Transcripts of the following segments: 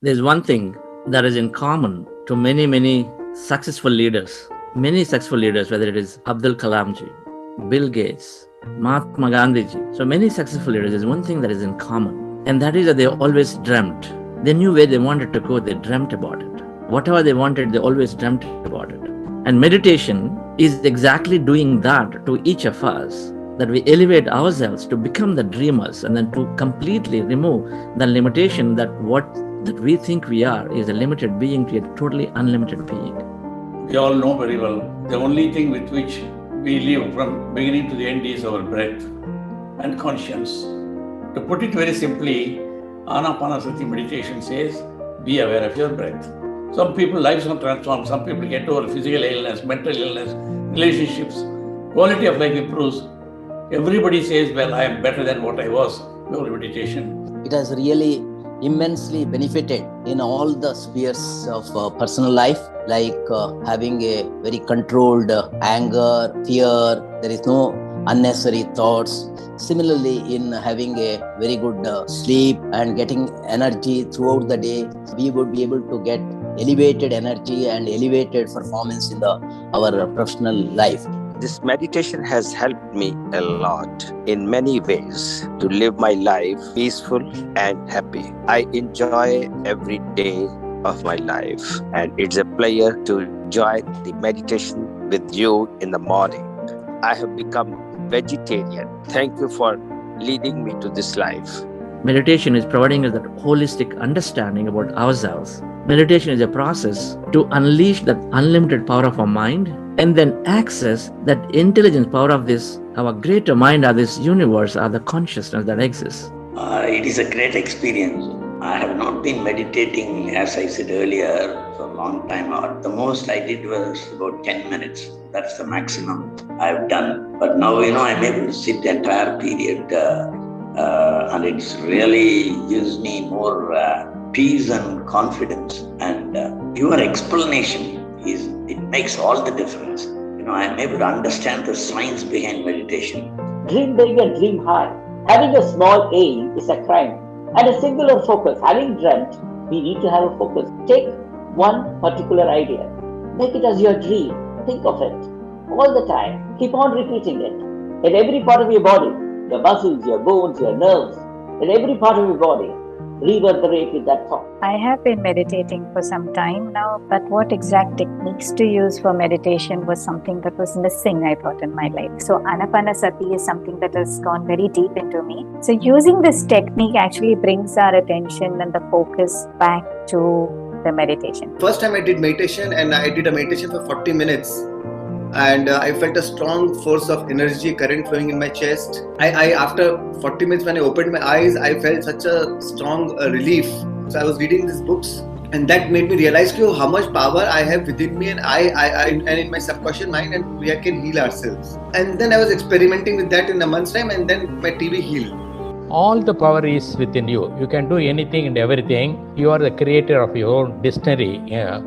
There's one thing that is in common to many successful leaders. Many successful leaders, whether it is Abdul Kalamji, Bill Gates, Mahatma Gandhiji. So many successful leaders, there's one thing that is in common. And that is that they always dreamt. They knew where they wanted to go, they dreamt about it. Whatever they wanted, they always dreamt about it. And meditation is exactly doing that to each of us, that we elevate ourselves to become the dreamers and then to completely remove the limitation that we think we are is a limited being to a totally unlimited being. We all know very well, the only thing with which we live from beginning to the end is our breath and conscience. To put it very simply, Anapanasati meditation says, be aware of your breath. Some people's lives are transformed, some people get over physical illness, mental illness, relationships, quality of life improves. Everybody says, well, I am better than what I was before meditation. It has really immensely benefited in all the spheres of personal life, like having a very controlled anger, fear, there is no unnecessary thoughts. Similarly, in having a very good sleep and getting energy throughout the day, we would be able to get elevated energy and elevated performance in our professional life. This meditation has helped me a lot in many ways to live my life peaceful and happy. I enjoy every day of my life, and it's a pleasure to join the meditation with you in the morning. I have become vegetarian. Thank you for leading me to this life. Meditation is providing us that holistic understanding about ourselves. Meditation is a process to unleash that unlimited power of our mind and then access that intelligence power of this, our greater mind, or this universe, or the consciousness that exists. It is a great experience. I have not been meditating, as I said earlier, for a long time. The most I did was about 10 minutes. That's the maximum I've done. But now, I'm able to sit the entire period and it really gives me more peace and confidence. And your explanation it makes all the difference. I'm able to understand the science behind meditation. Dream big and dream high. Having a small aim is a crime. And a singular focus. Having dreamt, we need to have a focus. Take one particular idea. Make it as your dream. Think of it all the time. Keep on repeating it. In every part of your body, your muscles, your bones, your nerves, in every part of your body, reverberate with that thought. I have been meditating for some time now, but what exact techniques to use for meditation was something that was missing, I thought, in my life. So Anapanasati is something that has gone very deep into me. So using this technique actually brings our attention and the focus back to the meditation. First time I did meditation, and I did a meditation for 40 minutes. And I felt a strong force of energy current flowing in my chest. I after 40 minutes, when I opened my eyes, I felt such a strong relief. So I was reading these books, and that made me realize how much power I have within me, and and in my subconscious mind, and we can heal ourselves. And then I was experimenting with that in a month's time, and then my TB healed. All the power is within you. You can do anything and everything. You are the creator of your own destiny.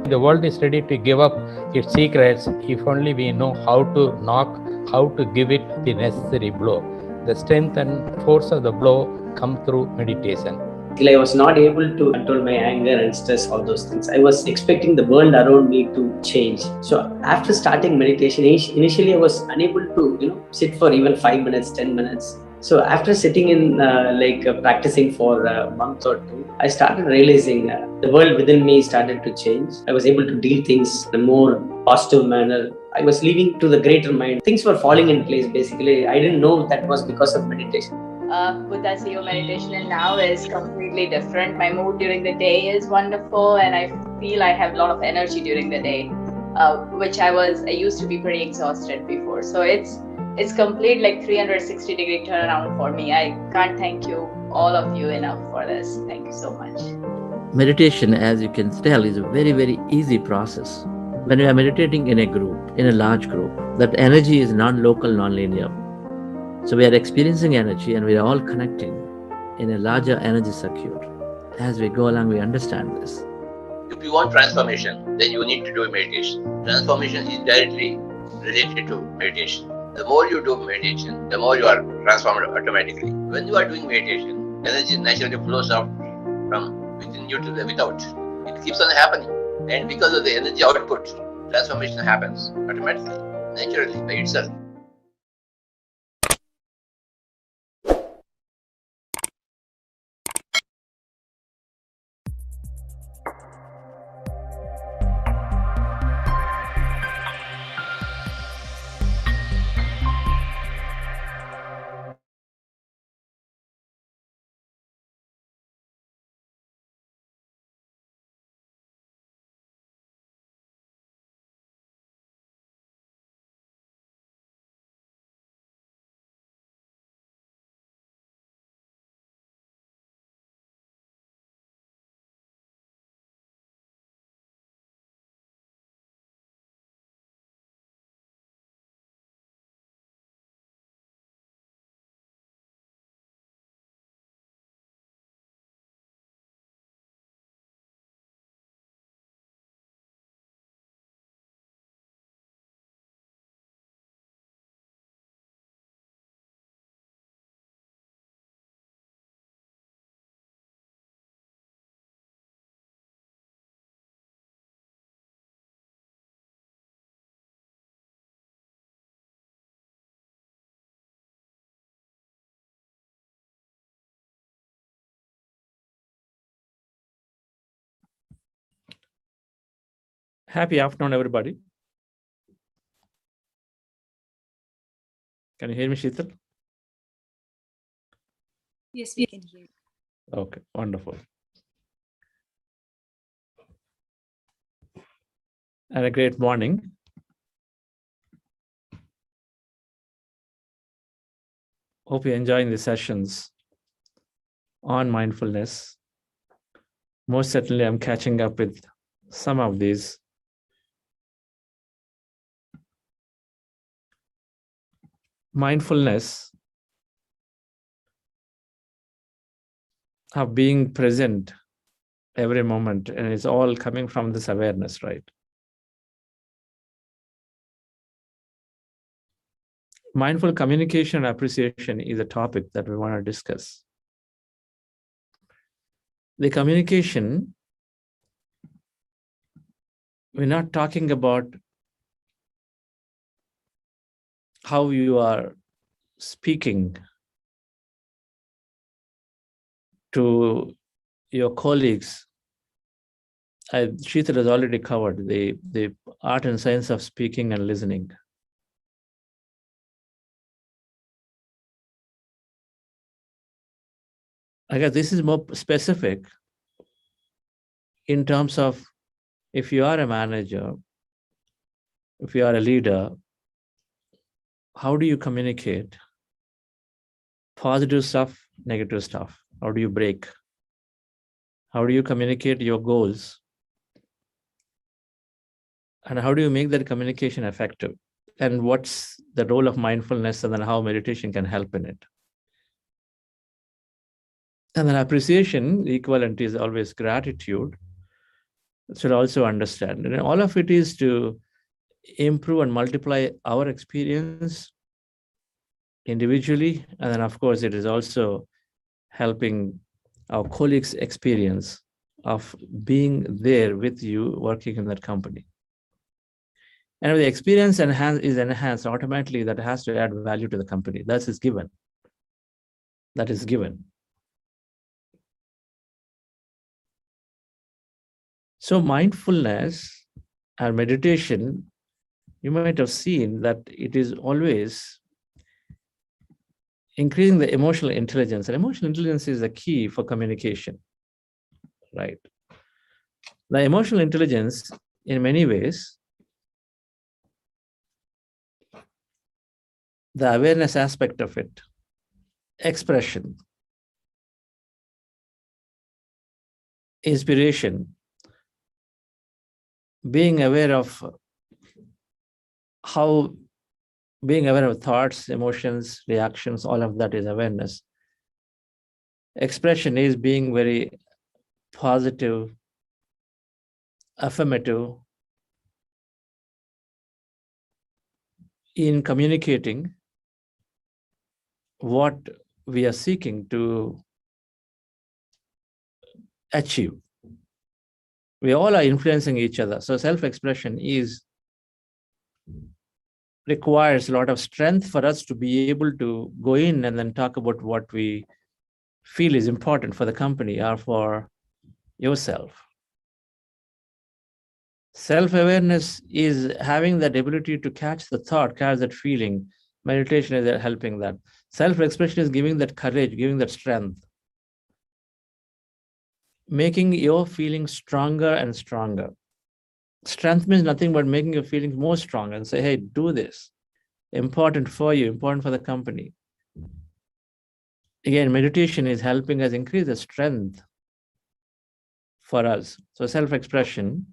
The world is ready to give up its secrets if only we know how to knock, how to give it the necessary blow. The strength and force of the blow come through meditation. I was not able to control my anger and stress, all those things. I was expecting the world around me to change. So after starting meditation, initially I was unable to sit for even 5 minutes, 10 minutes. So after sitting in practicing for a month or two, I started realizing the world within me started to change. I was able to deal things in a more positive manner. I was living to the greater mind. Things were falling in place basically. I didn't know that was because of meditation. Buddha CEO meditation and now is completely different. My mood during the day is wonderful and I feel I have a lot of energy during the day, which I used to be pretty exhausted before. So it's complete 360-degree turnaround for me. I can't thank you, all of you, enough for this. Thank you so much. Meditation, as you can tell, is a very easy process. When we are meditating in a group, in a large group, that energy is non-local, non-linear. So we are experiencing energy and we are all connecting in a larger energy circuit. As we go along, we understand this. If you want transformation, then you need to do meditation. Transformation is directly related to meditation. The more you do meditation, the more you are transformed automatically. When you are doing meditation, energy naturally flows out from within you to the without. It keeps on happening. And because of the energy output, transformation happens automatically, naturally, by itself. Happy afternoon, everybody. Can you hear me, Sheetal? Yes, we can hear. Okay, wonderful. And a great morning. Hope you're enjoying the sessions on mindfulness. Most certainly, I'm catching up with some of these. Mindfulness of being present every moment, and it's all coming from this awareness, right? Mindful communication and appreciation is a topic that we want to discuss. The communication, we're not talking about how you are speaking to your colleagues. Sheetal has already covered the art and science of speaking and listening. I guess this is more specific in terms of if you are a manager, if you are a leader, how do you communicate positive stuff, negative stuff? How do you break? How do you communicate your goals? And how do you make that communication effective? And what's the role of mindfulness, and then how meditation can help in it? And then appreciation, the equivalent is always gratitude. Should also understand. And all of it is to improve and multiply our experience individually. And then, of course, it is also helping our colleagues' experience of being there with you working in that company. And if the experience is enhanced automatically, that has to add value to the company. That is given. That is given. So mindfulness and meditation, you might have seen that it is always increasing the emotional intelligence. And emotional intelligence is the key for communication, right? The emotional intelligence, in many ways, the awareness aspect of it, expression, inspiration, being aware of being aware of thoughts, emotions, reactions, all of that is awareness. Expression is being very positive, affirmative in communicating what we are seeking to achieve. We all are influencing each other. So self-expression requires a lot of strength for us to be able to go in and then talk about what we feel is important for the company or for yourself. Self-awareness is having that ability to catch the thought, catch that feeling. Meditation is helping that. Self-expression is giving that courage, giving that strength, making your feelings stronger and stronger. Strength means nothing but making your feelings more strong and say, hey, do this. Important for you, important for the company. Again, meditation is helping us increase the strength for us. So self-expression,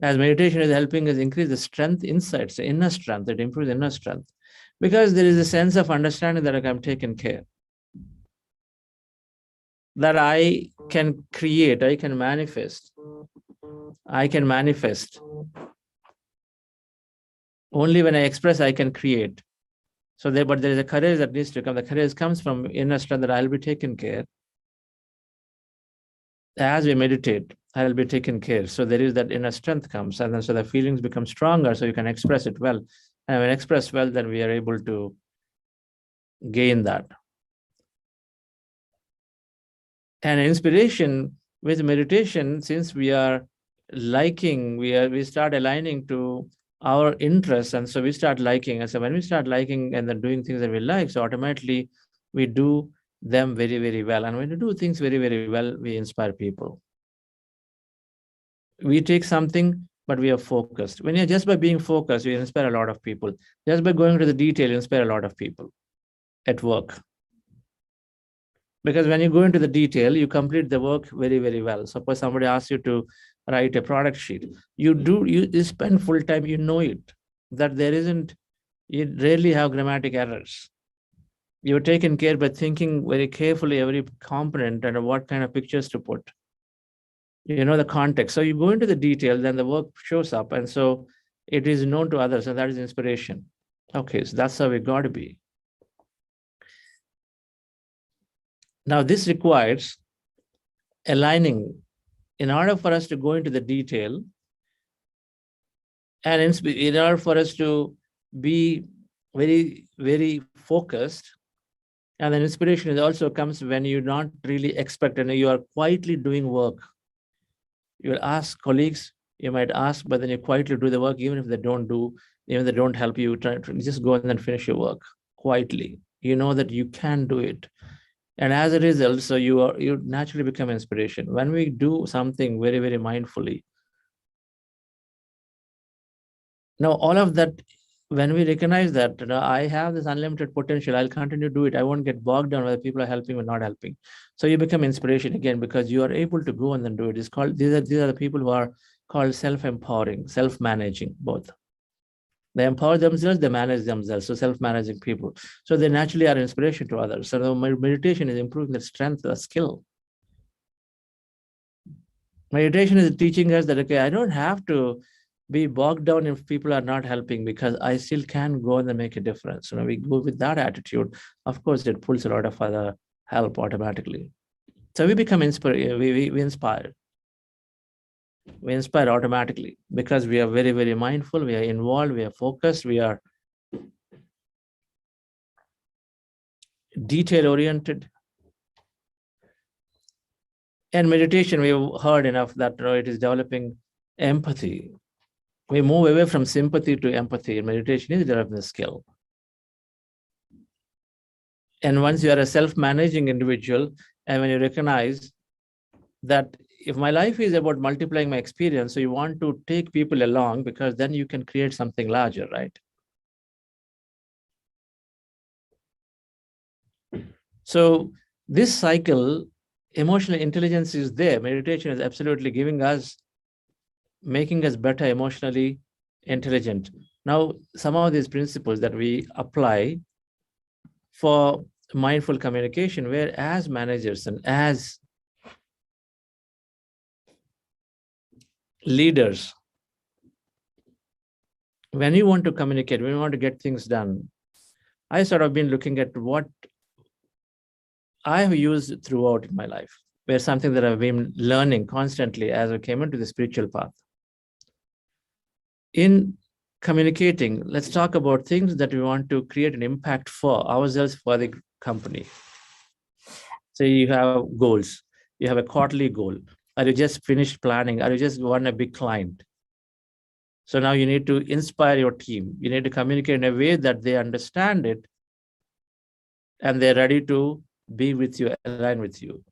as meditation is helping us increase the strength inside, so inner strength, it improves inner strength. Because there is a sense of understanding that I'm taken care. That I can create, I can manifest. I can manifest. Only when I express, I can create. So but there is a courage that needs to come. The courage comes from inner strength that I'll be taken care. As we meditate, I'll be taken care. So there is that inner strength comes, and then so the feelings become stronger, so you can express it well. And when expressed well, then we are able to gain that. And inspiration with meditation, since we are liking, we start aligning to our interests, and so we start liking. And so when we start liking and then doing things that we like, so automatically we do them very, very well. And when we do things very, very well, we inspire people. We take something, but we are focused. When you're just by being focused, you inspire a lot of people. Just by going to the detail, you inspire a lot of people at work. Because when you go into the detail, you complete the work very, very well. Suppose somebody asks you to write a product sheet. You spend full time, you know it, that you rarely have grammatic errors. You're taken care by thinking very carefully every component and what kind of pictures to put. You know the context. So you go into the detail, then the work shows up. And so it is known to others, and that is inspiration. Okay, so that's how we got to be. Now, this requires aligning. In order for us to go into the detail, and in order for us to be very, very focused, and then inspiration also comes when you not really expect, and you are quietly doing work. You will ask colleagues, you might ask, but then you quietly do the work, even if they don't help you, try to just go and then finish your work quietly. You know that you can do it. And as a result, so you naturally become inspiration. When we do something very, very mindfully. Now, all of that, when we recognize that, I have this unlimited potential, I'll continue to do it. I won't get bogged down whether people are helping or not helping. So you become inspiration again, because you are able to go and then do it. It's called, these are the people who are called self-empowering, self-managing, both. They empower themselves, they manage themselves. So self-managing people. So they naturally are inspiration to others. So meditation is improving the strength, the skill. Meditation is teaching us that, okay, I don't have to be bogged down if people are not helping, because I still can go and make a difference. So when we go with that attitude, of course, it pulls a lot of other help automatically. So we become inspired, we inspire. We inspire automatically because we are very, very mindful, we are involved, we are focused, we are detail-oriented. And meditation, we've heard enough that it is developing empathy. We move away from sympathy to empathy. Meditation is developing a skill. And once you are a self-managing individual, and when you recognize that if my life is about multiplying my experience, so you want to take people along, because then you can create something larger, right? So this cycle, emotional intelligence is there. Meditation is absolutely making us better emotionally intelligent. Now, some of these principles that we apply for mindful communication, where as managers and as leaders, when you want to communicate, when you want to get things done, I sort of been looking at what I have used throughout my life. were something that I've been learning constantly as I came into the spiritual path. In communicating, let's talk about things that we want to create an impact for ourselves, for the company. So you have goals. You have a quarterly goal. Are you just finished planning? Are you just won a big client? So now you need to inspire your team. You need to communicate in a way that they understand it and they're ready to be with you, align with you.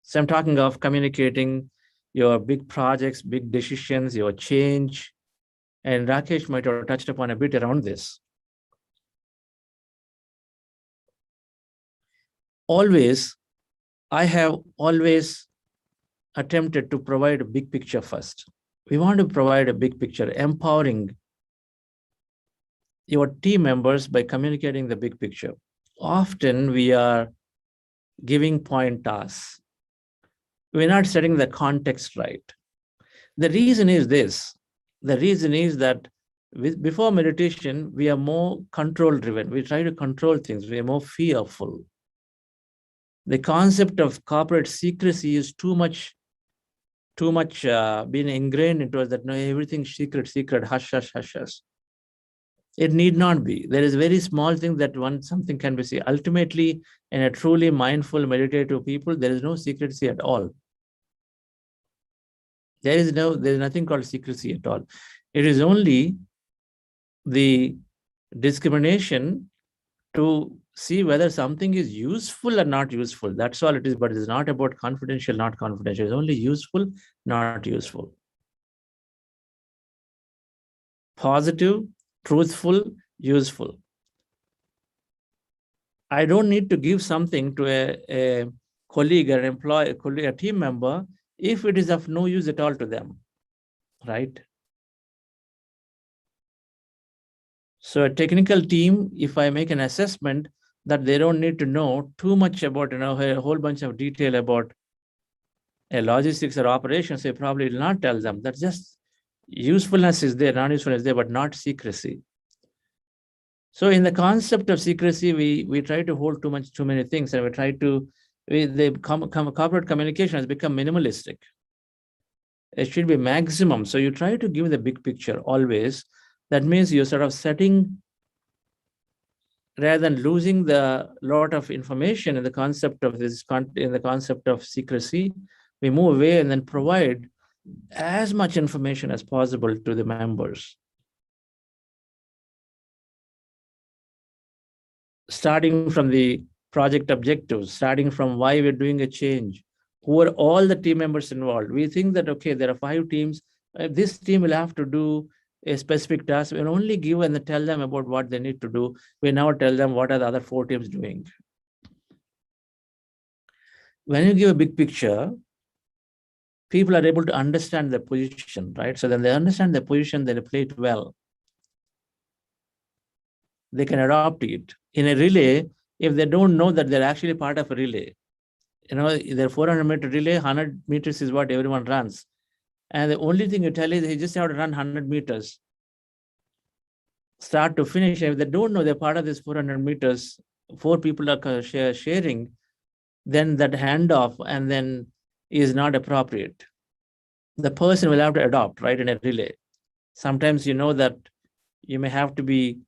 So I'm talking of communicating your big projects, big decisions, your change. And Rakesh might have touched upon a bit around this. I have always attempted to provide a big picture first. We want to provide a big picture, empowering your team members by communicating the big picture. Often we are giving point tasks. We're not setting the context right. The reason is this. The reason is that before meditation, we are more control driven. We try to control things. We are more fearful. The concept of corporate secrecy is too much being ingrained into us that no, everything's secret, hush, hush, hush, hush. It need not be. There is very small thing that something can be seen. Ultimately, in a truly mindful, meditative people, there is no secrecy at all. There's nothing called secrecy at all. It is only the discrimination to see whether something is useful or not useful. That's all it is, but it is not about confidential, not confidential. It's only useful, not useful. Positive, truthful, useful. I don't need to give something to a colleague, an employee, a team member, if it is of no use at all to them, right? So a technical team, if I make an assessment that they don't need to know too much about, a whole bunch of detail about a logistics or operations, they probably will not tell them. That's just usefulness is there, non-usefulness is there, but not secrecy. So in the concept of secrecy, we try to hold too many things, and we try to, corporate communication has become minimalistic. It should be maximum. So you try to give the big picture always. That means you're sort of setting, rather than losing the lot of information in the concept of secrecy, we move away and then provide as much information as possible to the members. Starting from the project objectives, starting from why we're doing a change, who are all the team members involved. We think that, okay, there are 5 teams. This team will have to do a specific task. We'll only give and tell them about what they need to do. We now tell them what are the other 4 teams doing. When you give a big picture, people are able to understand their position, right? So then they understand their position, they play it well. They can adopt it. In a relay, if they don't know that they're actually part of a relay, their 400-meter relay, 100 meters is what everyone runs. And the only thing you tell is they just have to run 100 meters, start to finish. If they don't know they're part of this 400 meters, 4 people are sharing, then that handoff and then is not appropriate. The person will have to adopt, right, in a relay. Sometimes you know that you may have to be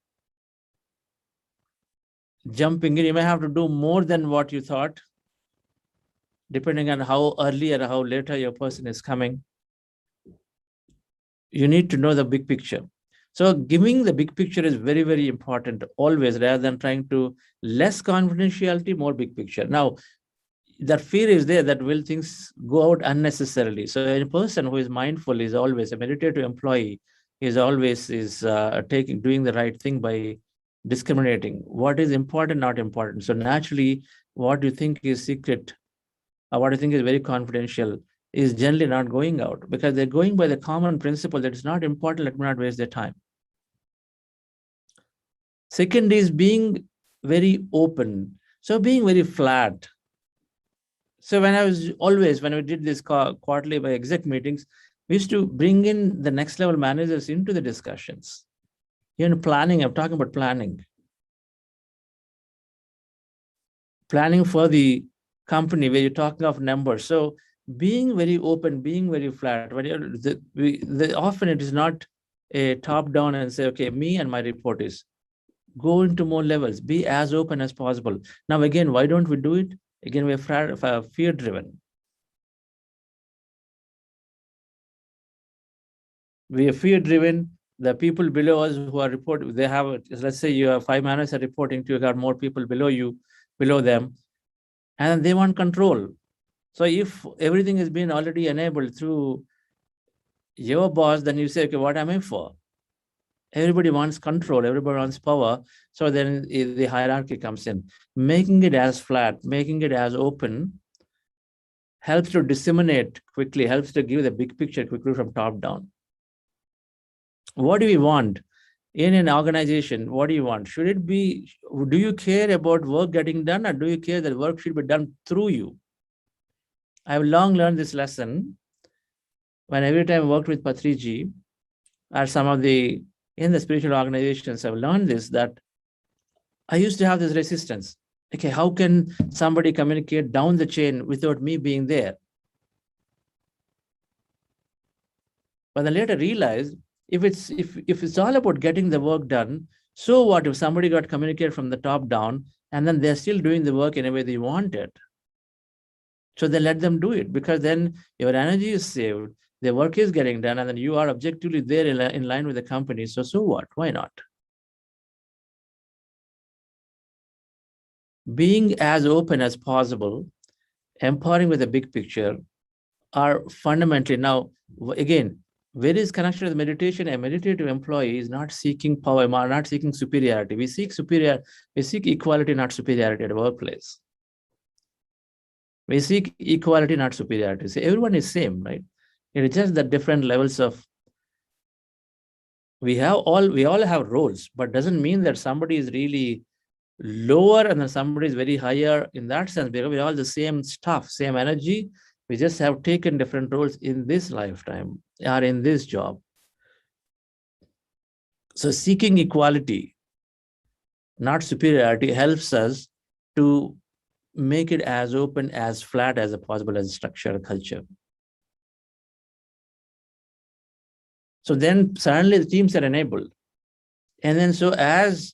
jumping in, you may have to do more than what you thought, depending on how early or how later your person is coming. You need to know the big picture. So giving the big picture is very, very important always, rather than trying to less confidentiality, more big picture. Now, that fear is there that will things go out unnecessarily. So a person who is mindful is always a meditative employee, is always doing the right thing by discriminating what is important, not important. So naturally, what you think is secret or what you think is very confidential is generally not going out, because they're going by the common principle that it's not important, let me not waste their time. Second is being very open. So being very flat. So when we did this quarterly by exec meetings, we used to bring in the next level managers into the discussions. Planning, I'm talking about planning. Planning for the company where you're talking of numbers. So being very open, being very flat, when often it is not a top down and say, okay, me and my report is, go into more levels, be as open as possible. Now, again, why don't we do it? Again, we're fear driven. We are fear driven. The people below us who are reporting, they have, let's say you have 5 managers are reporting to you, got more people below you, below them, and they want control. So if everything has been already enabled through your boss, then you say, okay, what am I for? Everybody wants control, everybody wants power. So then the hierarchy comes in. Making it as flat, making it as open helps to disseminate quickly, helps to give the big picture quickly from top down. What do we want in an organization? What do you want? Should it be, do you care about work getting done, or do you care that work should be done through you? I've long learned this lesson when every time I worked with Patriji or some of the, in the spiritual organizations, I've learned this, that I used to have this resistance. Okay, how can somebody communicate down the chain without me being there? But then later realized, if it's all about getting the work done, so what if somebody got communicated from the top down and then they're still doing the work in a way they want it? So they let them do it, because then your energy is saved, the work is getting done, and then you are objectively there in line with the company. So what? Why not? Being as open as possible, empowering with a big picture, are fundamentally, now, again, where is connection with meditation? A meditative employee is not seeking power, not seeking superiority. We seek equality, not superiority at the workplace. We seek equality, not superiority. So everyone is same, right? It is just the different levels of, we all have roles, but doesn't mean that somebody is really lower and then somebody is very higher in that sense, because we're all the same stuff, same energy. We just have taken different roles in this lifetime or in this job. So seeking equality, not superiority, helps us to make it as open, as flat as possible as a structure, culture. So then suddenly the teams are enabled. And then so as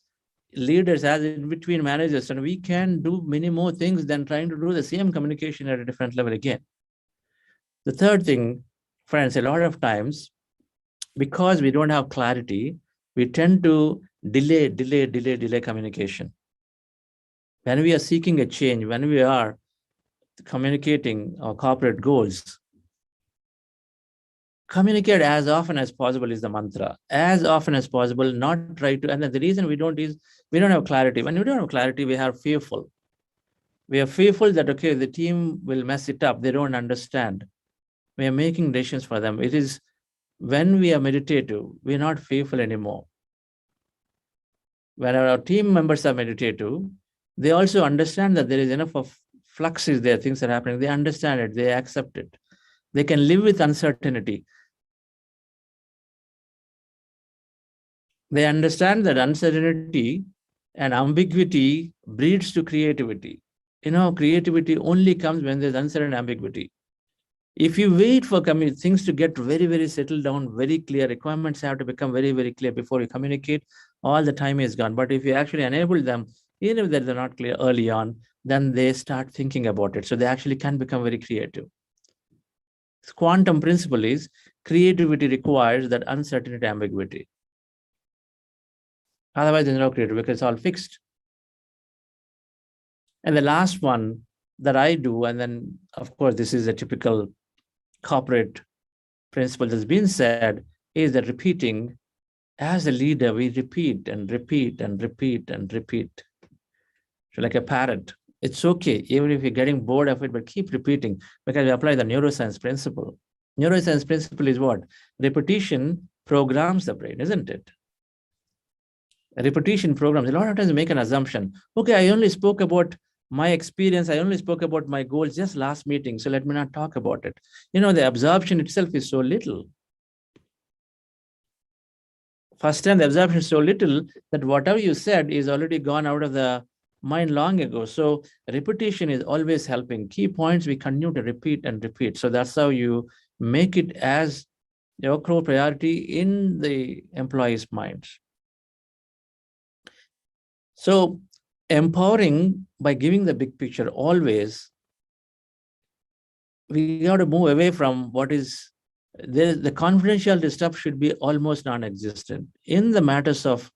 leaders, as in between managers, and we can do many more things than trying to do the same communication at a different level again. The third thing, friends, a lot of times, because we don't have clarity, we tend to delay communication. When we are seeking a change, when we are communicating our corporate goals, communicate as often as possible is the mantra. As often as possible, not try to, and the reason we don't is we don't have clarity. When we don't have clarity, we are fearful. We are fearful that, okay, the team will mess it up. They don't understand. We are making decisions for them. It is when we are meditative, we're not fearful anymore. When our team members are meditative, they also understand that there is enough of fluxes there, things are happening. They understand it, they accept it. They can live with uncertainty. They understand that uncertainty and ambiguity breeds to creativity. Creativity only comes when there's uncertain ambiguity. If you wait for things to get very, very settled down, very clear, requirements have to become very, very clear before you communicate, all the time is gone. But if you actually enable them, even if they're not clear early on, then they start thinking about it. So they actually can become very creative. Quantum principle is creativity requires that uncertainty, ambiguity. Otherwise, there's no creativity because it's all fixed. And the last one that I do, and then, of course, this is a typical corporate principle that's been said, is that repeating. As a leader, we repeat and repeat and repeat and repeat. So like a parrot, it's okay, even if you're getting bored of it, but keep repeating, because we apply the neuroscience principle. Neuroscience principle is what? Repetition programs the brain, isn't it? Repetition programs. A lot of times we make an assumption. Okay, I only spoke about my experience. I only spoke about my goals just last meeting, so let me not talk about it. The absorption itself is so little. First time, the absorption is so little that whatever you said is already gone out of the mind long ago. So repetition is always helping. Key points we continue to repeat and repeat. So that's how you make it as your core priority in the employees' minds. So empowering by giving the big picture always, we got to move away from what is the confidentiality stuff should be almost non-existent in the matters of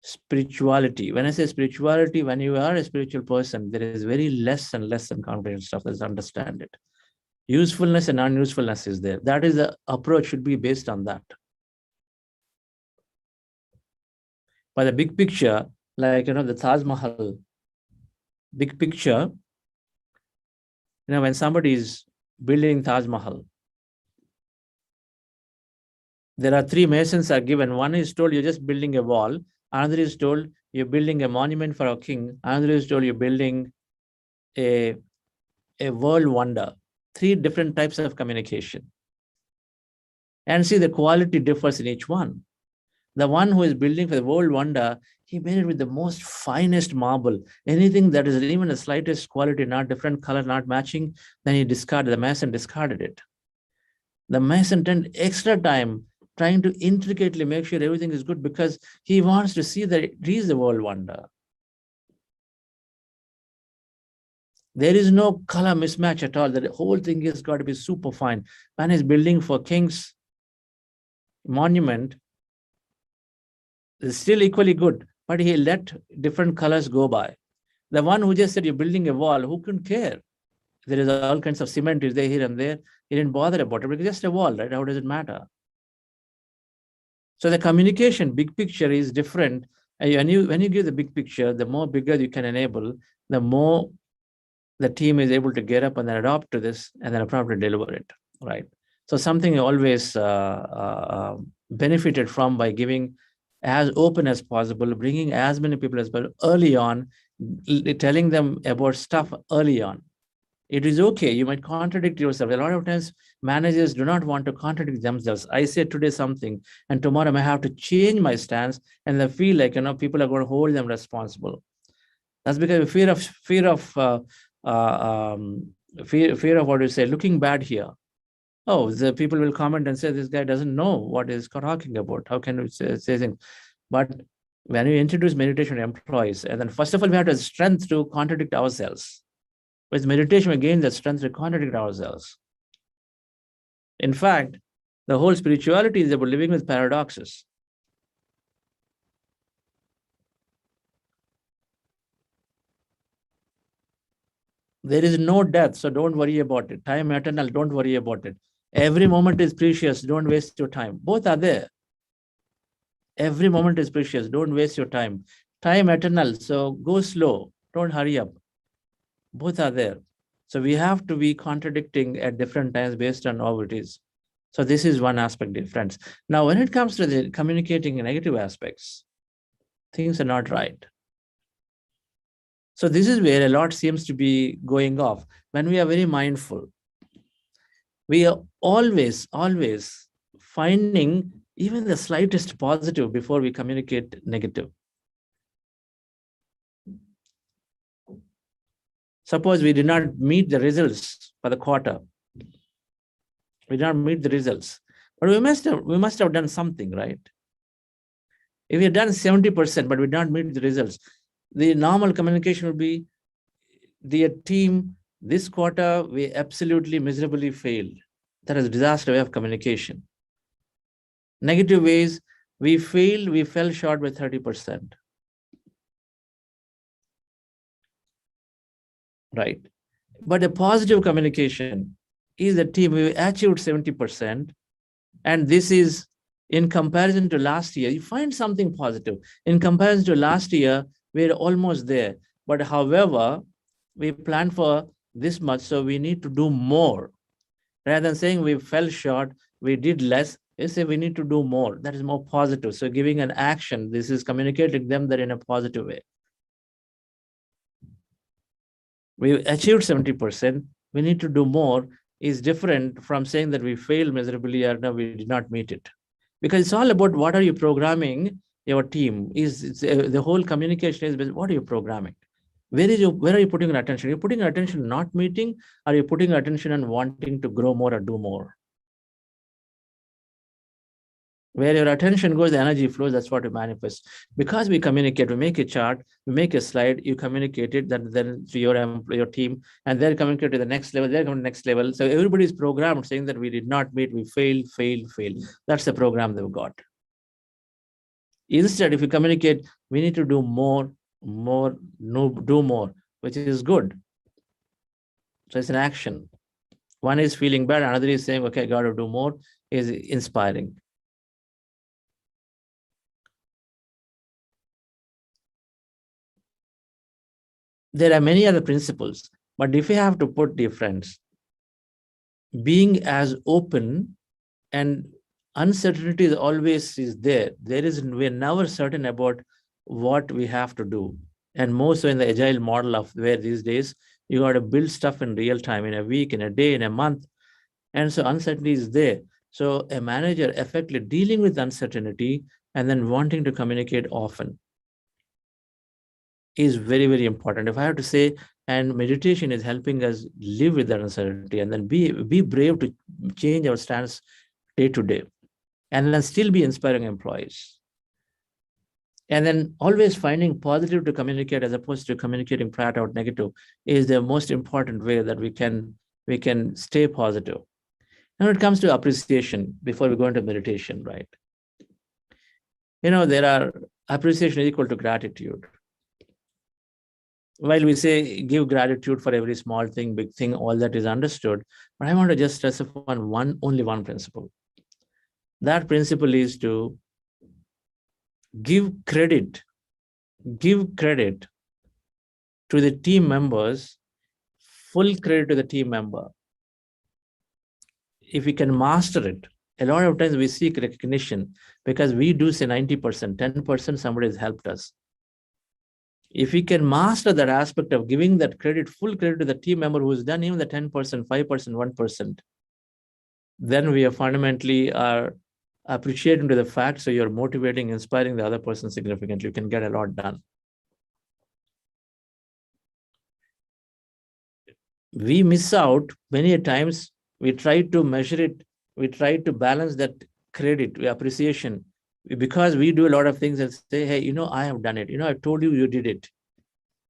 spirituality. When I say spirituality, when you are a spiritual person, there is very less and less and confidential stuff. Let's understand it. Usefulness and non-usefulness is there. That is the approach should be based on that. By the big picture, like the Taj Mahal, big picture, when somebody is building Taj Mahal, there are three masons are given. One is told you're just building a wall. Another is told you're building a monument for a king. Another is told you're building a world wonder. Three different types of communication. And see, the quality differs in each one. The one who is building for the world wonder, he made it with the most finest marble. Anything that is even the slightest quality, not different color, not matching, then he discarded, the mason discarded it. The mason spent extra time trying to intricately make sure everything is good because he wants to see that it is the world wonder. There is no color mismatch at all. The whole thing has got to be super fine. Man is building for king's monument, is still equally good, but he let different colors go by. The one who just said you're building a wall, who couldn't care? There is all kinds of cement is there here and there. He didn't bother about it because it's just a wall, right? How does it matter? So the communication, big picture is different. And when you give the big picture, the more bigger you can enable, the more the team is able to get up and then adopt to this and then appropriately deliver it, right? So something always benefited from by giving as open as possible, bringing as many people as possible early on, telling them about stuff early on. It is okay. You might contradict yourself. A lot of times managers do not want to contradict themselves. I say today something and tomorrow I may have to change my stance and they feel like, people are going to hold them responsible. That's because fear of what you say, looking bad here. Oh, the people will comment and say, this guy doesn't know what he's talking about. How can we say things? But when we introduce meditation to employees, and then first of all, we have the strength to contradict ourselves. With meditation, we gain the strength to contradict ourselves. In fact, the whole spirituality is about living with paradoxes. There is no death, so don't worry about it. Time eternal, don't worry about it. Every moment is precious, don't waste your time. Both are there. Every moment is precious, don't waste your time. Time eternal, so go slow, don't hurry up. Both are there. So we have to be contradicting at different times based on how it is. So this is one aspect difference. Now, when it comes to the communicating negative aspects, things are not right. So this is where a lot seems to be going off. When we are very mindful, we are always finding even the slightest positive before we communicate negative. Suppose we did not meet the results for the quarter. We did not meet the results, but we must have done something, right? If we had done 70%, but we did not meet the results, the normal communication would be, dear team, this quarter we absolutely miserably failed. That is a disaster way of communication. Negative ways, we failed, we fell short by 30%. Right. But the positive communication is the team, we achieved 70%. And this is in comparison to last year, you find something positive. In comparison to last year, we're almost there. But however, we planned for this much, so we need to do more. Rather than saying we fell short, we did less, they say we need to do more. That is more positive. So giving an action, this is communicating them that in a positive way. We achieved 70%, we need to do more is different from saying that we failed miserably or no, we did not meet it. Because it's all about what are you programming your team. The whole communication is what are you programming? Where are you putting your attention? You're putting your attention not meeting, or you're putting your attention on wanting to grow more or do more? Where your attention goes, the energy flows. That's what you manifest. Because we communicate, we make a chart, we make a slide, you communicate it, then to your team, and they're communicating to the next level, they're going to the next level. So everybody's programmed saying that we did not meet, we failed. That's the program they've got. Instead, if you communicate, we need to do more, do more, which is good. So it's an action. One is feeling bad, another is saying, okay, I got to do more, is inspiring. There are many other principles, but if we have to put difference, being as open, and uncertainty is always there. We're never certain about what we have to do. And more so in the agile model of where these days, you got to build stuff in real time, in a week, in a day, in a month. And so uncertainty is there. So a manager effectively dealing with uncertainty and then wanting to communicate often is very, very important. If I have to say, and meditation is helping us live with that uncertainty and then be brave to change our stance day to day, and then still be inspiring employees. And then always finding positive to communicate as opposed to communicating flat out negative is the most important way that we can stay positive. And when it comes to appreciation, before we go into meditation, right? There are appreciation is equal to gratitude. While we say give gratitude for every small thing, big thing, all that is understood, but I want to just stress upon only one principle. That principle is to give credit to the team members, full credit to the team member. If we can master it, a lot of times we seek recognition because we do say 90%, 10% somebody has helped us. If we can master that aspect of giving that credit, full credit to the team member who's done even the 10%, 5%, 1%, then we are fundamentally appreciating to the fact, so you're motivating, inspiring the other person significantly. You can get a lot done. We miss out many times. We try to measure it. We try to balance that credit, appreciation, because we do a lot of things and say, hey, I have done it. I told you, you did it.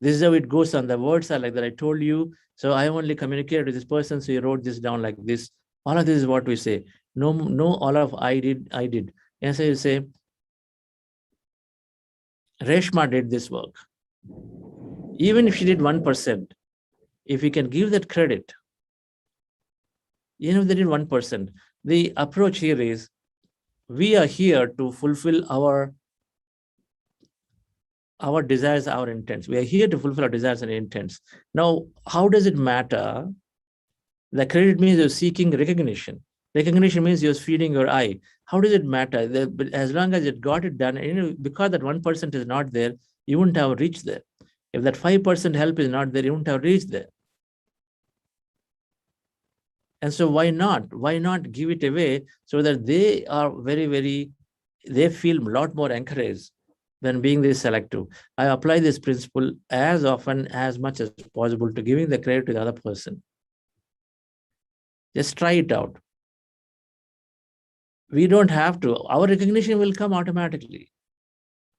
This is how it goes on. The words are like that. I told you, so I only communicated with this person, so you wrote this down like this. All of this is what we say. No, all of I did. And so you say, Reshma did this work. Even if she did 1%, if we can give that credit, they did 1%. The approach here is, we are here to fulfill our desires, our intents. We are here to fulfill our desires and intents. Now, how does it matter? The credit means you're seeking recognition. Recognition means you're feeding your eye. How does it matter? As long as it got it done, because that 1% is not there, you wouldn't have reached there. If that 5% help is not there, you wouldn't have reached there. And so why not? Why not give it away so that they are they feel a lot more encouraged than being this selective. I apply this principle as often, as much as possible, to giving the credit to the other person. Just try it out. We don't have to. Our recognition will come automatically.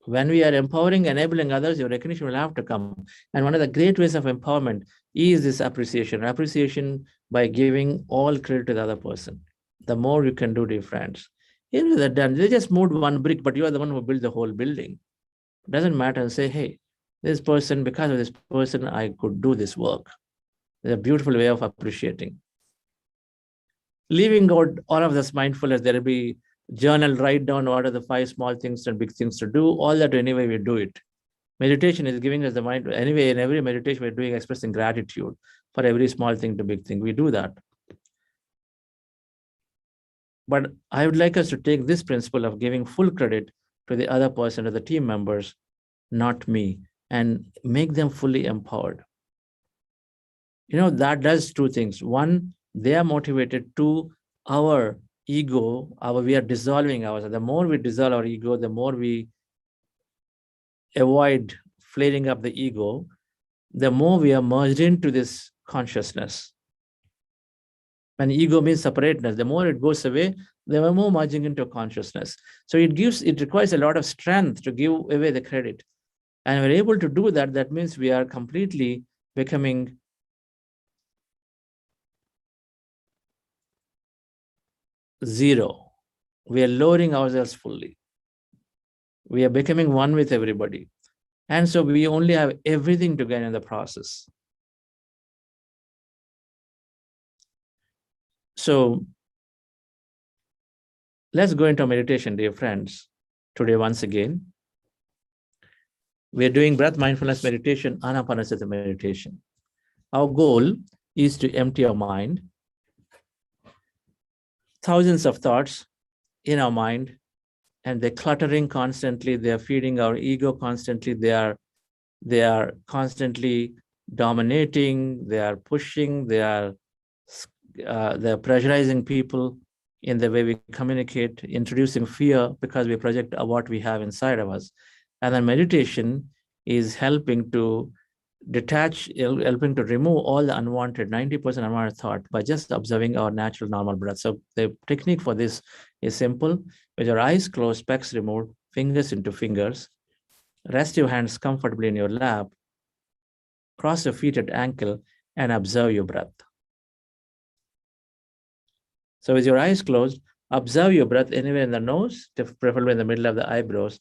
When we are empowering, enabling others, your recognition will have to come. And one of the great ways of empowerment is this appreciation. Appreciation by giving all credit to the other person. The more you can do difference. They're done. They just moved one brick, but you are the one who built the whole building. It doesn't matter, and say, hey, this person, because of this person, I could do this work. It's a beautiful way of appreciating. Leaving out all of this mindfulness, there will be journal, write down what are the 5 small things and big things to do. All that anyway, we do it. Meditation is giving us the mind. Anyway, in every meditation, we're doing expressing gratitude for every small thing to big thing. We do that. But I would like us to take this principle of giving full credit to the other person, to the team members, not me, and make them fully empowered. That does 2 things. One, they are motivated. 2, our ego, we are dissolving ourselves. The more we dissolve our ego, the more we avoid flaring up the ego, the more we are merged into this consciousness. When ego means separateness, the more it goes away, the more merging into consciousness. So it requires a lot of strength to give away the credit. And we're able to do that. That means we are completely becoming zero. We are lowering ourselves fully. We are becoming one with everybody. And so we only have everything to gain in the process. So let's go into meditation, dear friends. Today, once again, we're doing breath mindfulness meditation, anapanasati meditation. Our goal is to empty our mind. Thousands of thoughts in our mind, and they're cluttering constantly. They're feeding our ego constantly. They are constantly dominating. They are pushing. They're pressurizing people in the way we communicate, introducing fear because we project what we have inside of us. And then meditation is helping to detach, helping to remove all the unwanted, 90% unwanted thought by just observing our natural normal breath. So the technique for this is simple. With your eyes closed, specs removed, fingers into fingers, rest your hands comfortably in your lap, cross your feet at ankle, and observe your breath. So with your eyes closed, observe your breath anywhere in the nose, preferably in the middle of the eyebrows.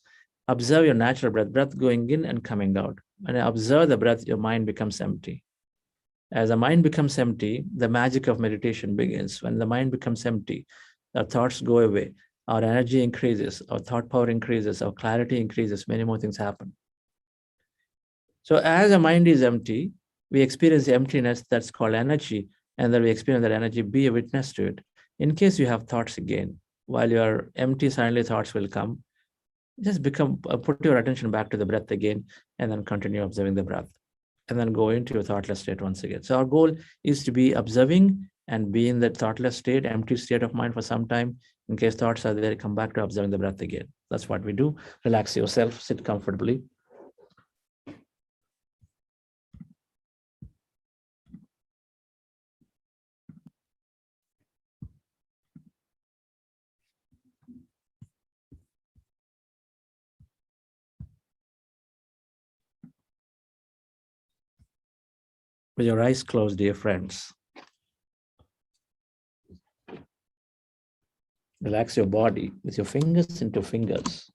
Observe your natural breath going in and coming out. When you observe the breath, your mind becomes empty. As the mind becomes empty, the magic of meditation begins. When the mind becomes empty, our thoughts go away, our energy increases, our thought power increases, our clarity increases, many more things happen. So as the mind is empty, we experience emptiness that's called energy, and then we experience that energy, be a witness to it. In case you have thoughts again, while you're empty, suddenly thoughts will come. Just put your attention back to the breath again, and then continue observing the breath, and then go into your thoughtless state once again. So our goal is to be observing and be in that thoughtless state, empty state of mind for some time. In case thoughts are there, come back to observing the breath again. That's what we do. Relax yourself, sit comfortably. With your eyes closed, dear friends. Relax your body with your fingers into fingers.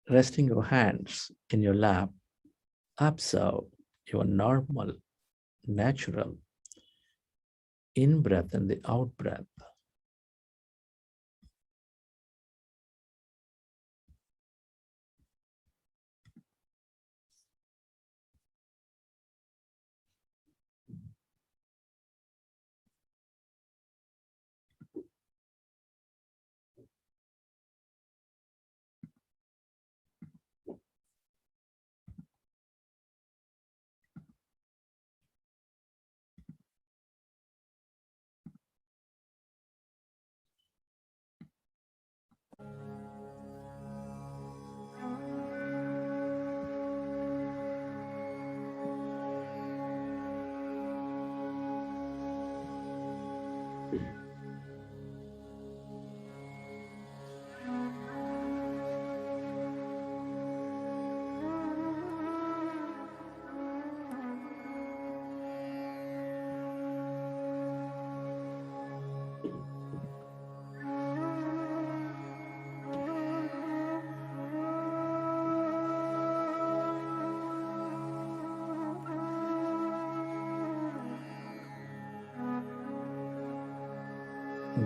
Resting your hands in your lap, observe your normal, natural in-breath and the out-breath.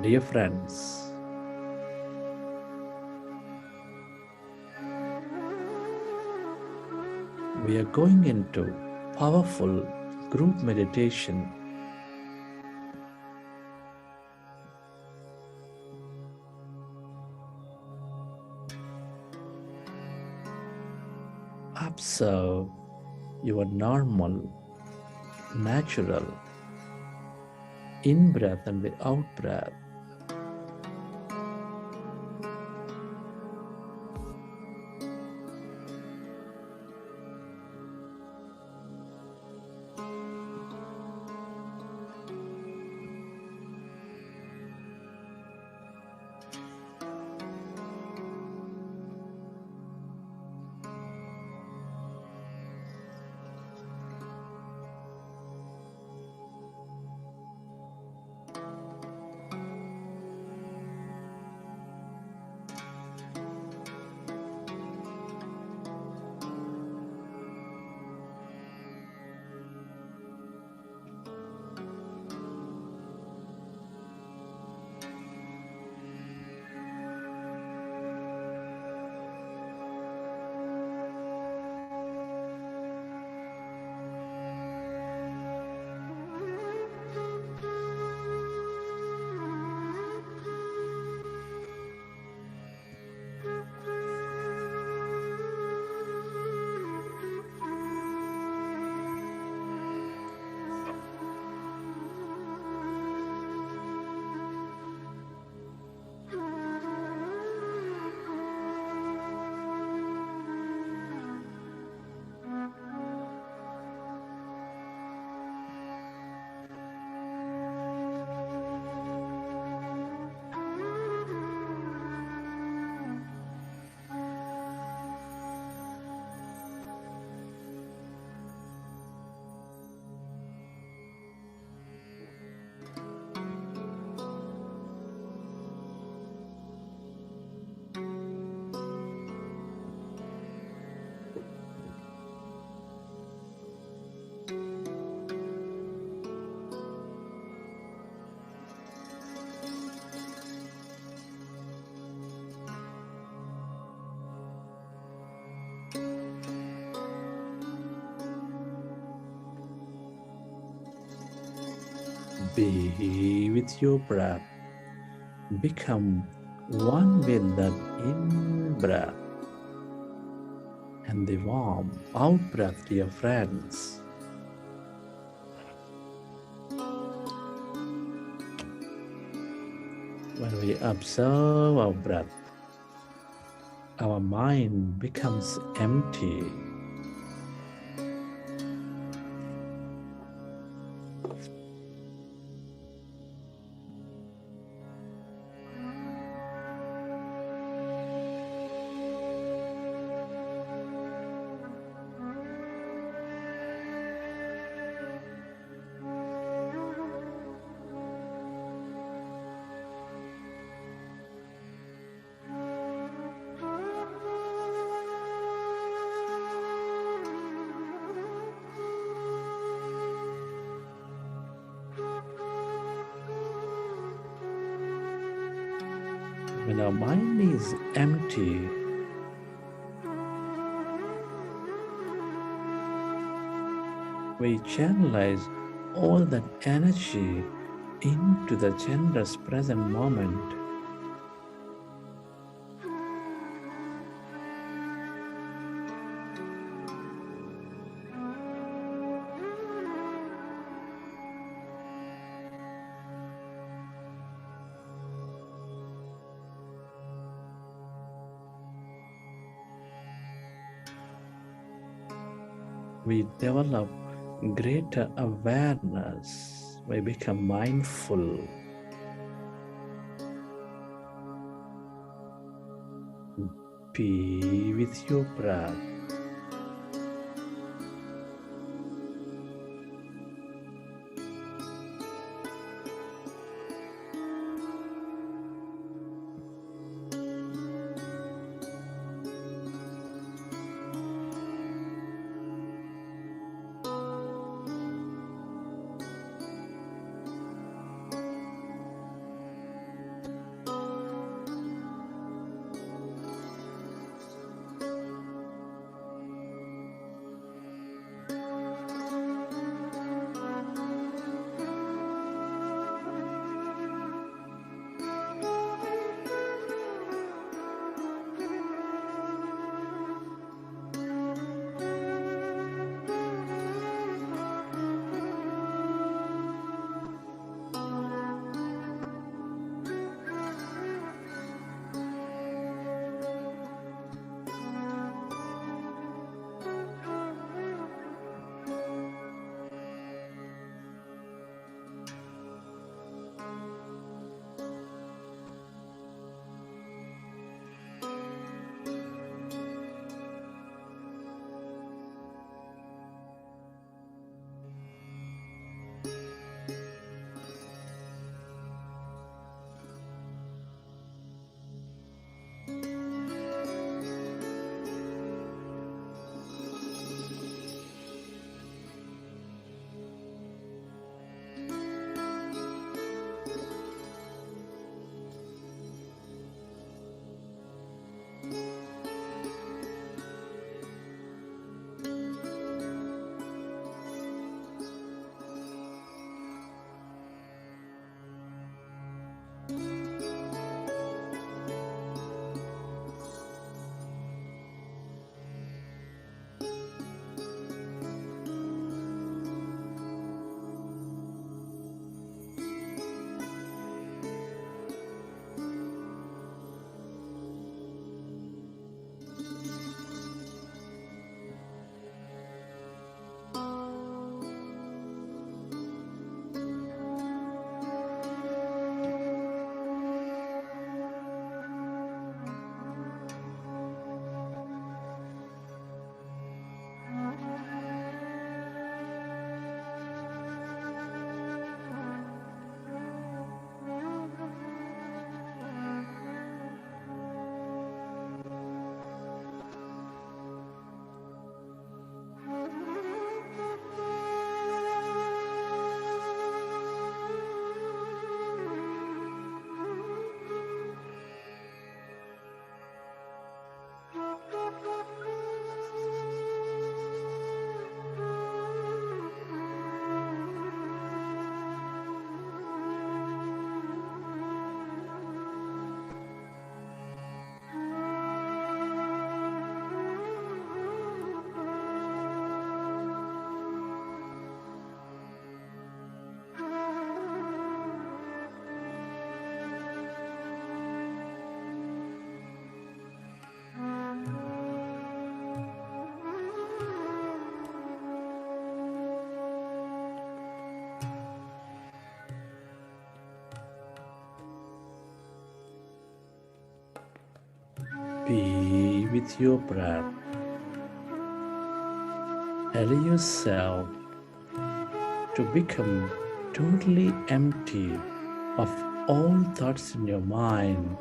Dear friends, we are going into powerful group meditation. Observe your normal, natural in-breath and the out-breath. Be with your breath. Become one with that in-breath and the warm out-breath, dear friends. When we observe our breath, our mind becomes empty. When our mind is empty, we channelize all that energy into the generous present moment. We develop greater awareness. We become mindful. Be with your breath. Be with your breath. Allow yourself to become totally empty of all thoughts in your mind.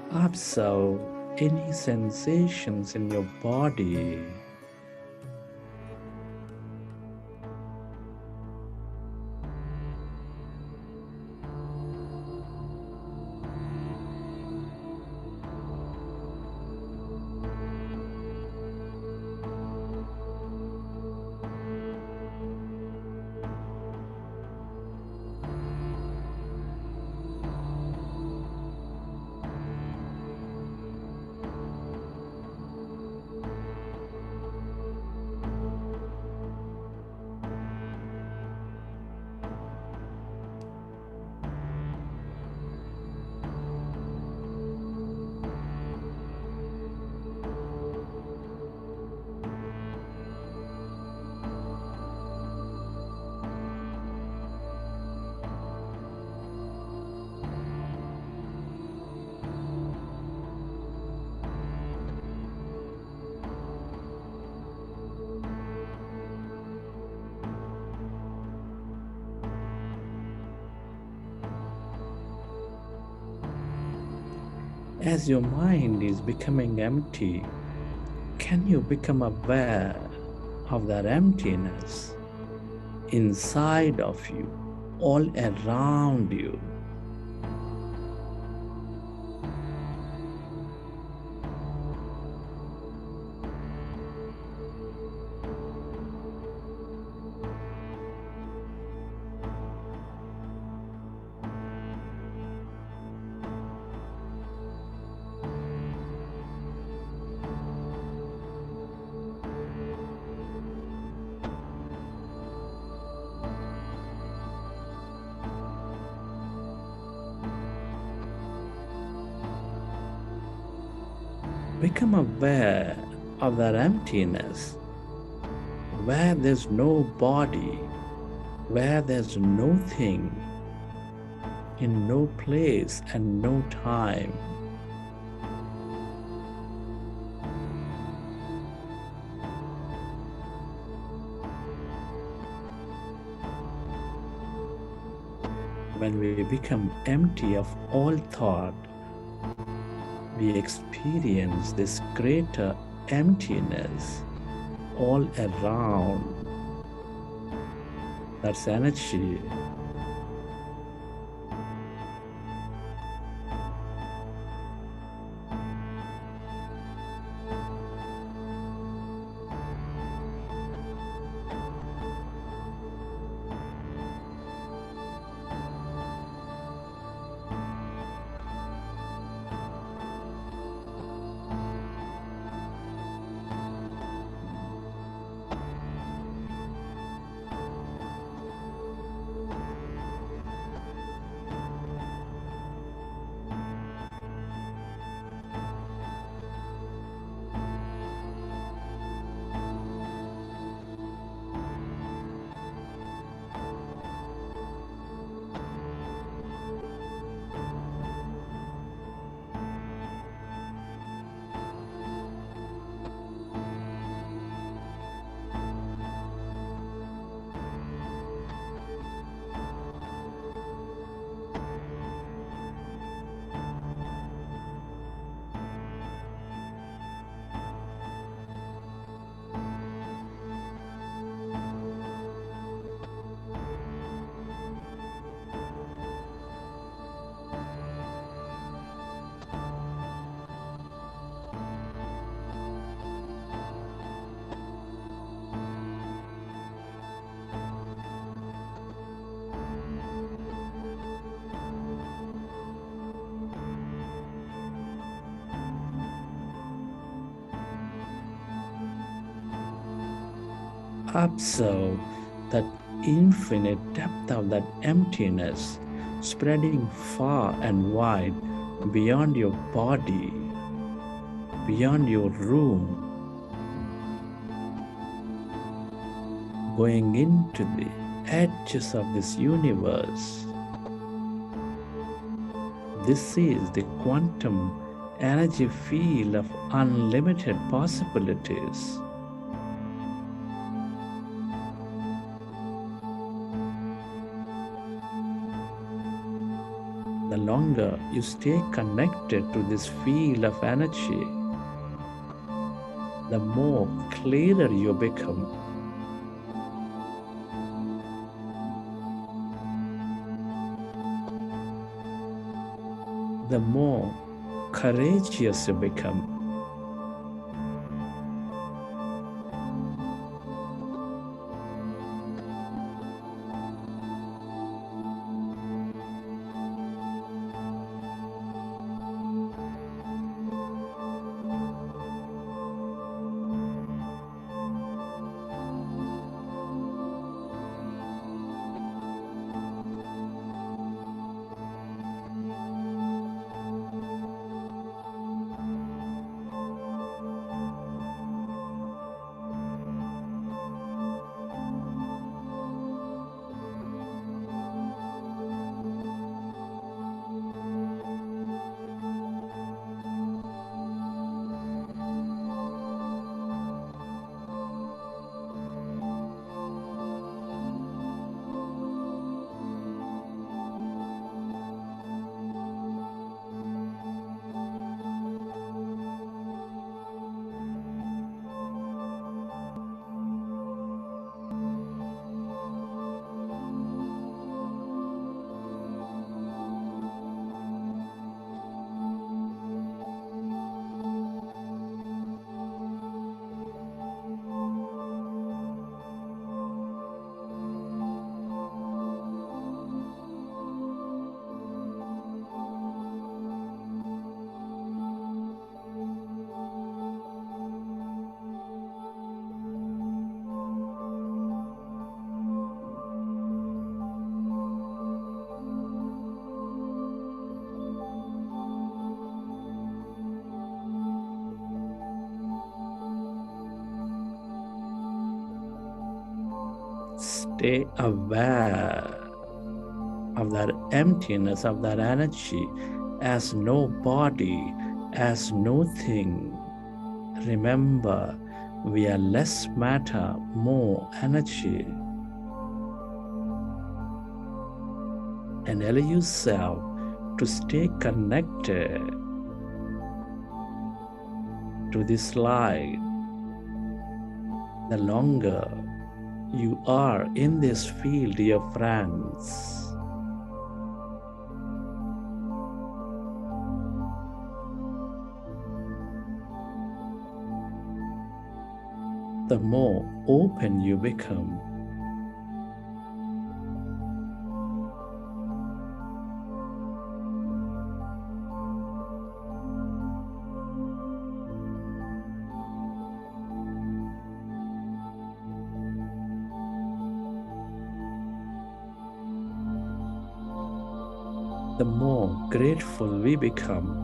Observe any sensations in your body. As your mind is becoming empty, can you become aware of that emptiness inside of you, all around you? Become aware of that emptiness, where there's no body, where there's no thing, in no place and no time. When we become empty of all thought, we experience this greater emptiness all around. That's energy. Observe that infinite depth of that emptiness spreading far and wide beyond your body. beyond your room, going into the edges of this universe. This is the quantum energy field of unlimited possibilities. The longer you stay connected to this field of energy, the more clearer you become. The more courageous you become. Stay aware of that emptiness, of that energy, as no body, as no thing. Remember, we are less matter, more energy. And allow yourself to stay connected to this light. The longer you are in this field, dear friends, the more open you become. The more grateful we become.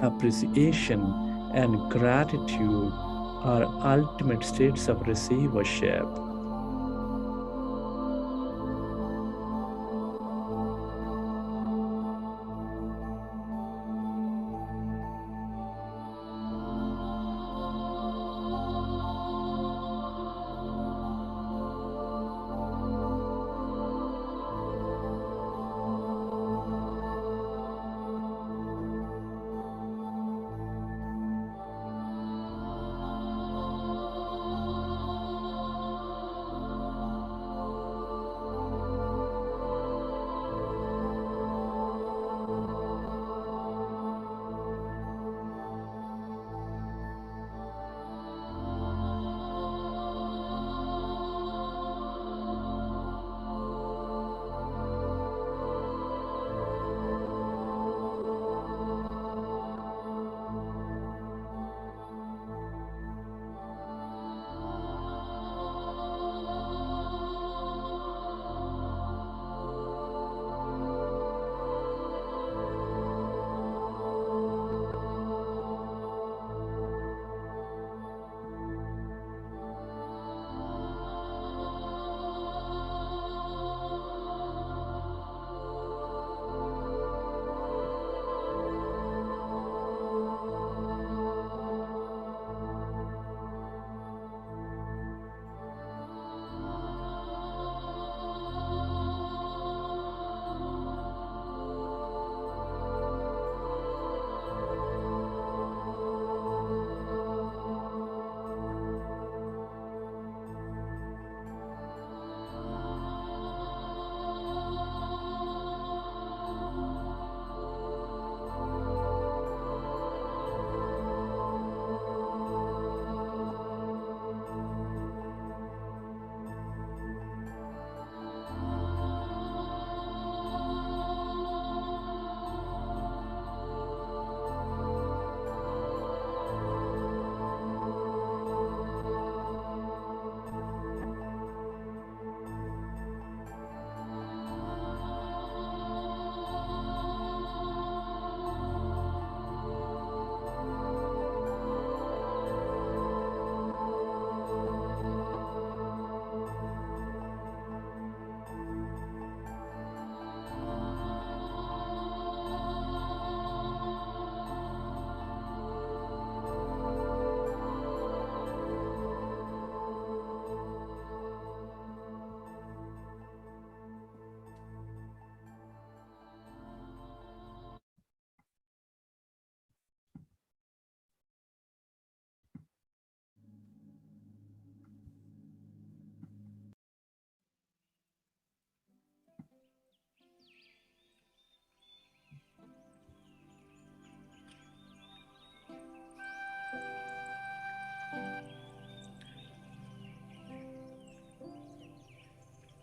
Appreciation and gratitude are ultimate states of receivership.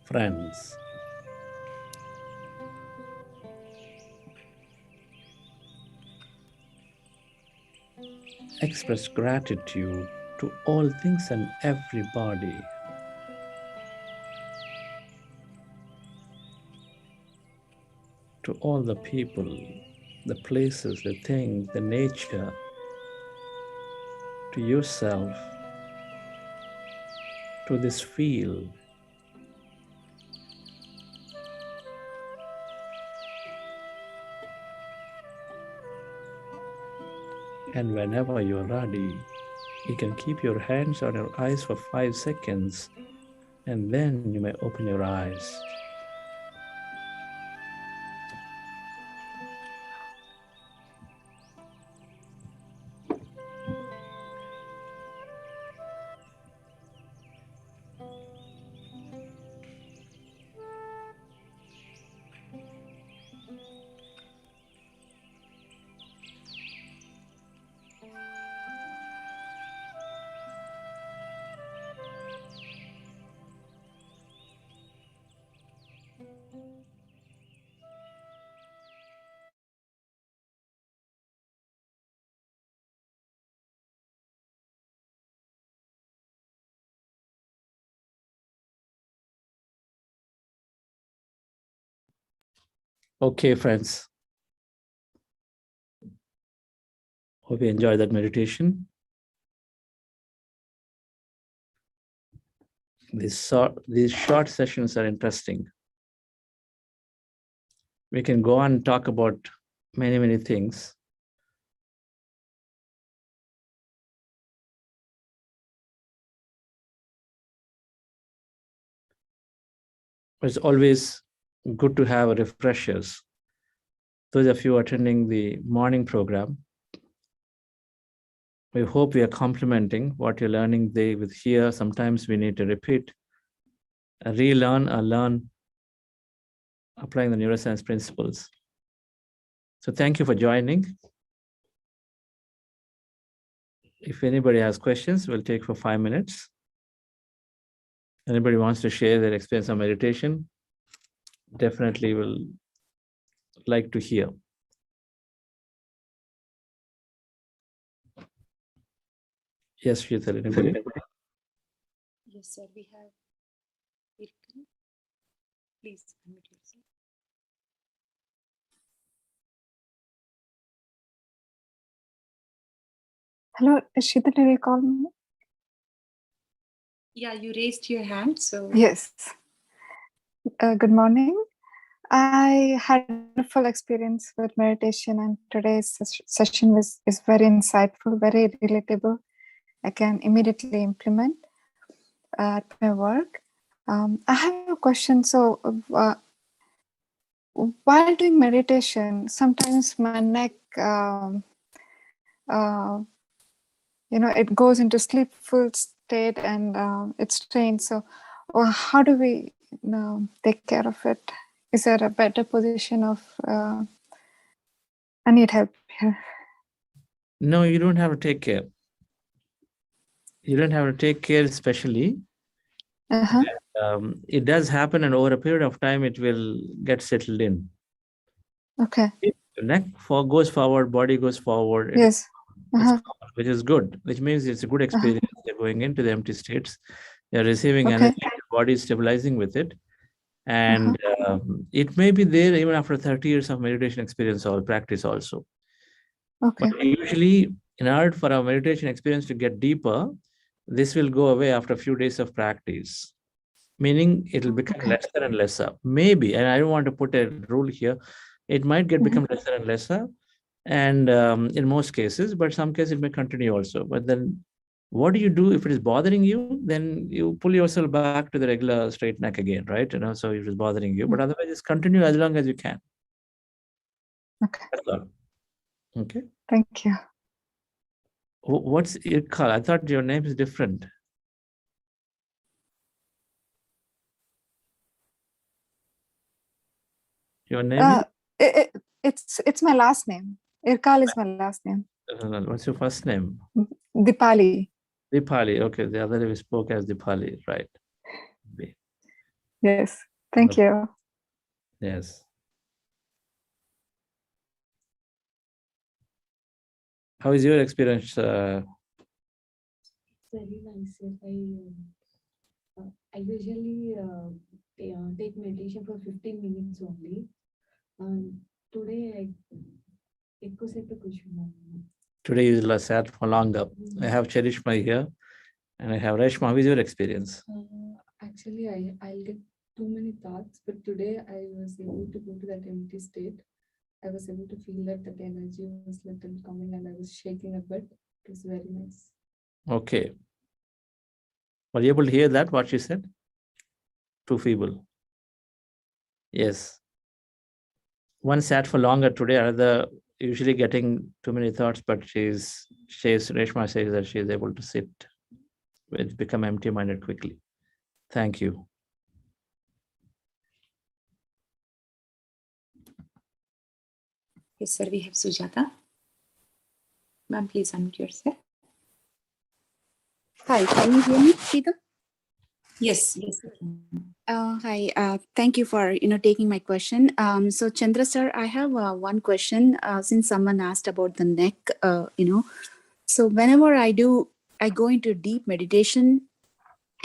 friends, express gratitude to all things and everybody. To all the people, the places, the things, the nature, to yourself, to this field. And whenever you're ready, you can keep your hands on your eyes for 5 seconds, and then you may open your eyes. Okay, friends. Hope you enjoyed that meditation. These short sessions are interesting. We can go on and talk about many, many things. But it's always good to have refreshers. Those of you attending the morning program, we hope we are complementing what you're learning there with here. Sometimes we need to repeat, relearn or learn, applying the neuroscience principles. So thank you for joining. If anybody has questions, we'll take for 5 minutes. Anybody wants to share their experience of meditation, definitely will like to hear. Yes, Sheetal, anybody? Yes, sir. We have. Please unmute yourself. Hello, Shita, did you call me? Yeah, you raised your hand, so. Yes. Good morning. I had a full experience with meditation, and today's session is very insightful, very relatable. I can immediately implement at my work. I have a question. So, while doing meditation, sometimes my neck, it goes into sleepful state and it's strained. So, how do we take care of it? Is there a better position of? I need help here. No, you don't have to take care. You don't have to take care, especially. It does happen, and over a period of time, it will get settled in. Okay. The neck goes forward, body goes forward. Yes. Which is good, which means it's a good experience. They're going into the empty states. They're receiving energy, your body is stabilizing with it. And it may be there even after 30 years of meditation experience or practice also. Okay. But usually, in order for our meditation experience to get deeper, this will go away after a few days of practice, meaning it will become lesser and lesser. Maybe, and I don't want to put a rule here, it might become lesser and lesser, and in most cases, but some cases it may continue also. But then what do you do if it is bothering you? Then you pull yourself back to the regular straight neck again, right? So if it is bothering you, but otherwise just continue as long as you can. Okay. That's all. Okay. Thank you. What's your call? I thought your name is different. Your name is? It's my last name. Irkal is my last name. What's your first name? Dipali. Dipali. Okay, the other day we spoke as Dipali, right? Yes. Thank you. Yes. How is your experience? Very nice. I usually take meditation for 15 minutes only. Today ఎక్కువసేపు కూర్చున్నాను. Today is sat for longer. I have Charishma here and I have Reshma. How is your experience? Actually, I'll get too many thoughts, but today I was able to go to that empty state. I was able to feel that energy was little coming and I was shaking a bit. It was very nice. Okay. Were you able to hear that, what she said? Too feeble. Yes. One sat for longer today, another usually getting too many thoughts, but Reshma says that she is able to sit, become empty-minded quickly. Thank you. Yes, sir, we have Sujata. Ma'am, please unmute yourself. Hi, can you hear me, Sita? Yes. Hi, thank you for taking my question. So Chandra sir, I have one question. Since someone asked about the neck, so whenever I go into deep meditation,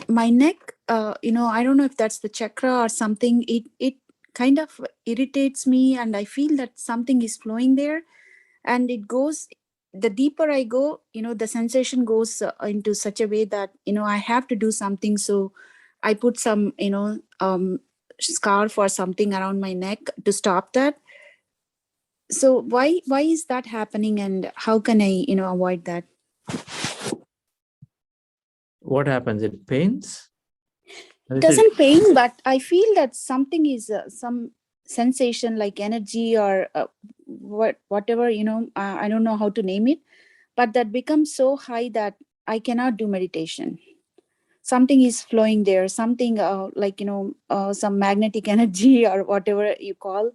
my neck, I don't know if that's the chakra or something. It kind of irritates me, and I feel that something is flowing there, and it goes. The deeper I go, the sensation goes into such a way that I have to do something. So I put some scarf or something around my neck to stop that. So why is that happening, and how can I avoid that? What happens? It pains? It doesn't pain, but I feel that something is some sensation like energy or whatever, I don't know how to name it, but that becomes so high that I cannot do meditation. Something is flowing there, something like some magnetic energy or whatever you call.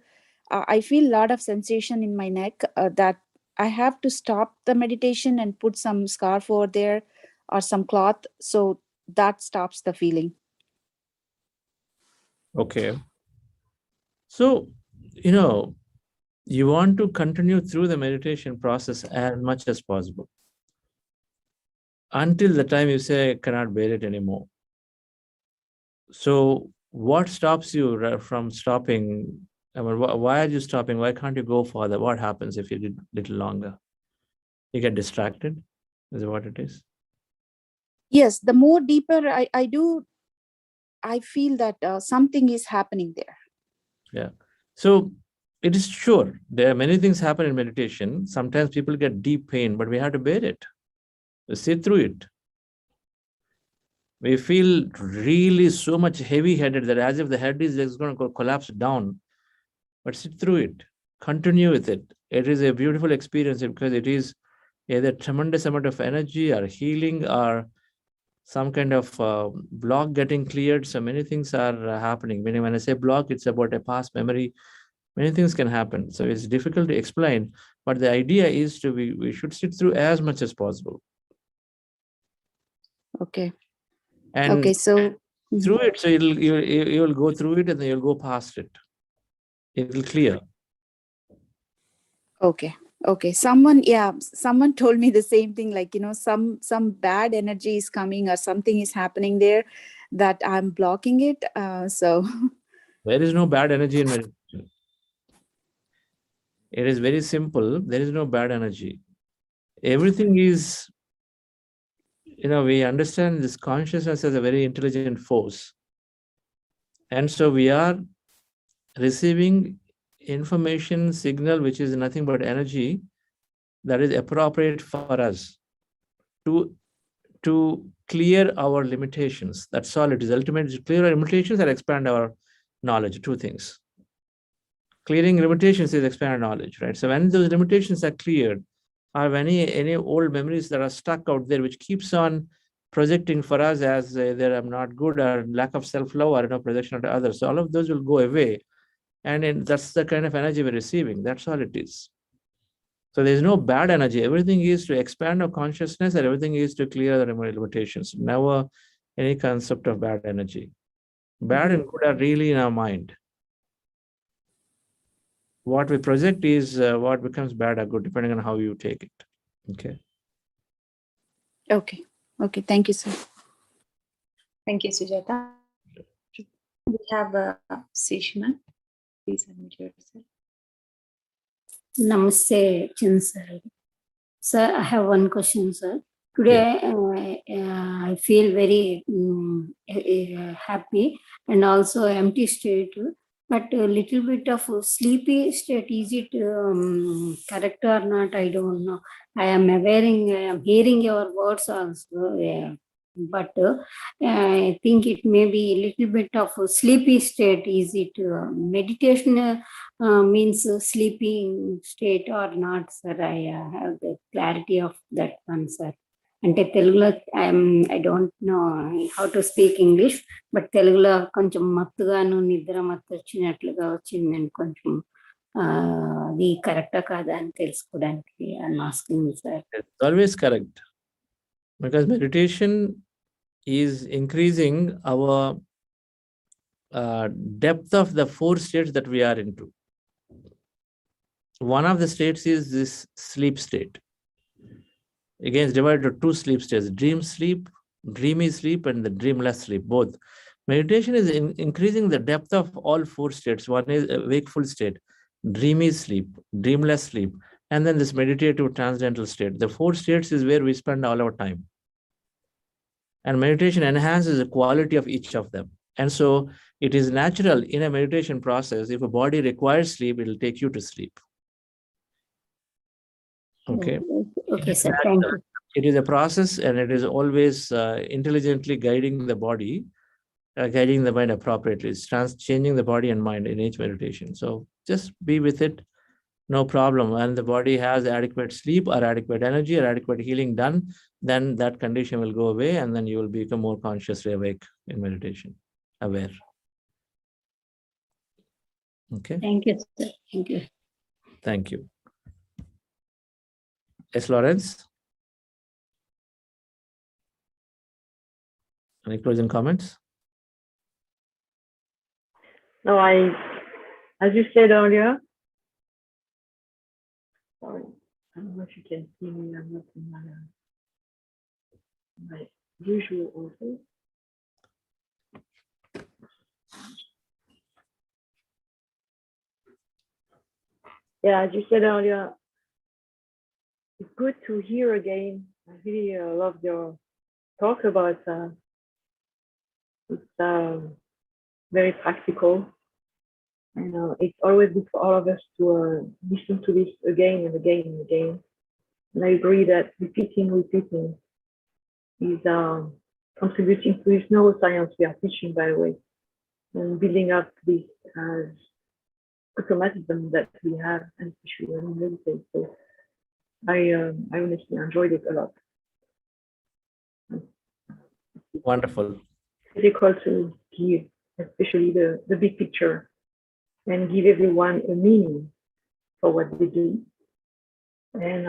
I feel a lot of sensation in my neck that I have to stop the meditation and put some scarf over there or some cloth, so that stops the feeling. Okay. So, you want to continue through the meditation process as much as possible until the time you say, I cannot bear it anymore. So what stops you from stopping? I mean, why are you stopping? Why can't you go further? What happens if you did a little longer? You get distracted? Is it what it is? Yes, the more deeper I do, I feel that something is happening there. Yeah. So it is sure, there are many things happen in meditation. Sometimes people get deep pain, but we have to bear it. We sit through it. We feel really so much heavy-headed that as if the head is going to collapse down. But sit through it. Continue with it. It is a beautiful experience because it is either tremendous amount of energy or healing or some kind of block getting cleared. So many things are happening. When I say block, it's about a past memory. Many things can happen. So it's difficult to explain, but the idea is we should sit through as much as possible. Okay. And okay, so through it, so you will go through it and then you'll go past it. It will clear. Okay, someone told me the same thing, like some bad energy is coming or something is happening there that I'm blocking it, so There is no bad energy in meditation. It is very simple. There is no bad energy. Everything is, we understand this consciousness as a very intelligent force. And so we are receiving information signal, which is nothing but energy that is appropriate for us to clear our limitations. That's all it is. Ultimately, to clear our limitations or expand our knowledge. Two things. Clearing limitations is expand knowledge, right? So when those limitations are cleared, or any old memories that are stuck out there, which keeps on projecting for us as either I'm not good or lack of self-love or projection of others. So all of those will go away. And that's the kind of energy we're receiving. That's all it is. So there's no bad energy. Everything is to expand our consciousness, and everything is to clear the limitations. Never any concept of bad energy. Bad and good are really in our mind. What we project is what becomes bad or good, depending on how you take it. Okay. Okay. Okay. Thank you, sir. Thank you, Sujata. We have Sishma. Please unmute yourself. Namaste, Chin sir. Sir, I have one question, sir. Today, I feel very happy and also empty state, but a little bit of sleepy state. Is it correct or not? I don't know. I am hearing your words also, but I think it may be a little bit of a sleepy state. Is it meditation means sleeping state or not, sir? I have the clarity of that one, sir. అంటే తెలుగులో I don't know how to speak English, but తెలుగులో కొంచెం మత్తుగాను నిద్ర మత్తు వచ్చినట్లుగా వచ్చింది. నేను కొంచెం అది కరెక్టా కాదా అని తెలుసుకోవడానికి I'm asking, sir. It's always correct, because meditation is increasing our depth of the 4 states that we are into. One of the states is this sleep state. Again, it's divided into 2 sleep states: dream sleep, dreamy sleep, and the dreamless sleep, both. Meditation is increasing the depth of all 4 states. One is a wakeful state, dreamy sleep, dreamless sleep, and then this meditative transcendental state. The 4 states is where we spend all our time. And meditation enhances the quality of each of them. And so it is natural in a meditation process, if a body requires sleep, it will take you to sleep. Okay. Okay, sir. Thank you. It is a process, and it is always intelligently guiding the body, guiding the mind appropriately. It's changing the body and mind in each meditation. So just be with it, no problem. And the body has adequate sleep or adequate energy or adequate healing done, then that condition will go away, and then you will become more consciously awake in meditation, aware. Okay. Thank you, sir. Thank you. Thank you. Yes, Lawrence? Any closing comments? No, as you said earlier, sorry, I don't know if you can see me. I'm not in my usual office. Yeah, as you said earlier, it's good to hear again. I really loved your talk about it's very practical. And it's always good for all of us to listen to this again and again and again. And I agree that repeating is contributing to this neuroscience we are teaching, by the way, and building up this automatism that we have, and especially when we meditate. So I honestly enjoyed it a lot. Wonderful. It's difficult to give, especially the big picture, and give everyone a meaning for what they do, and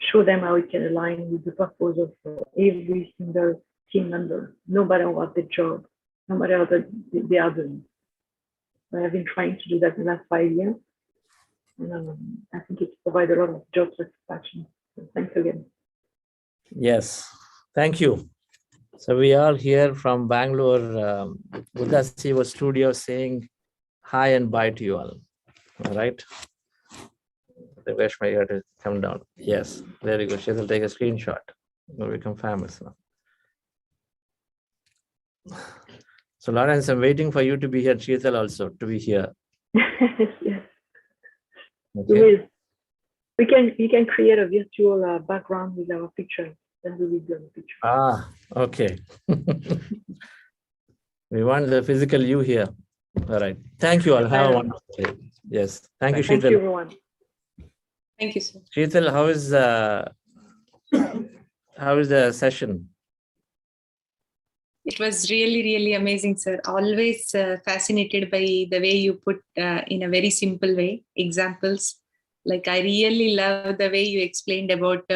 show them how it can align with the purpose of every single team member, no matter what the job, no matter what they are doing. I have been trying to do that in the last 5 years, and I think it's provided a lot of job satisfaction. So thanks again. Yes, thank you. So we are here from Bangalore, Buddha Siva studio, saying hi and bye to you all. All right. I wish my ear to come down. Yes, very good. She will take a screenshot. We'll become famous now. So Lawrence, I'm waiting for you to be here. Sheetal also to be here. Yes. Okay. We can create a virtual background with our picture, and we will do the picture. Ah, okay. We want the physical you here. All right. Thank you all. Have a wonderful day. Yes. Thank you, Sheetal. Thank you, everyone. Thank you, sir. Sheetal, how is the session? It was really, really amazing, sir. Always fascinated by the way you put in a very simple way examples. Like I really love the way you explained about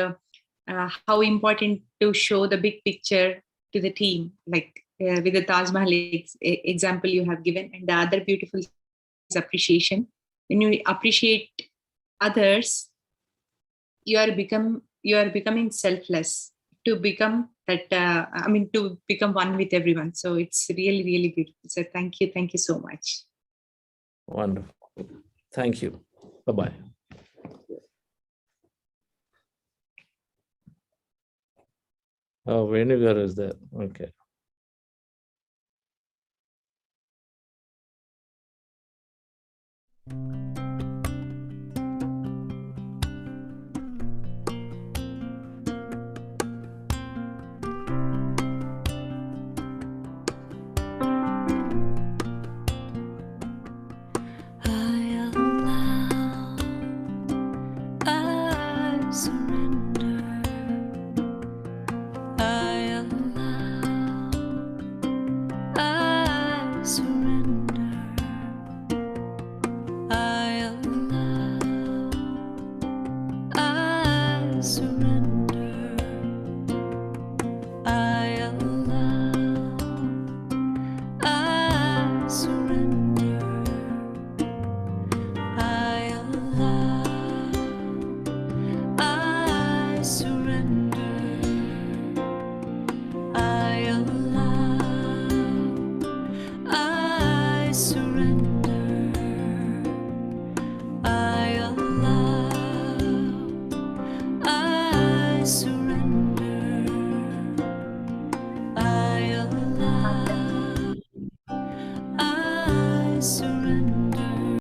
how important to show the big picture to the team. Like with the Taj Mahal example you have given, and the other beautiful is appreciation. When you appreciate others, you are becoming selfless to become that. To become one with everyone. So it's really, really beautiful. So thank you so much. Wonderful. Thank you. Bye-bye. Oh, Venugar is there. Okay.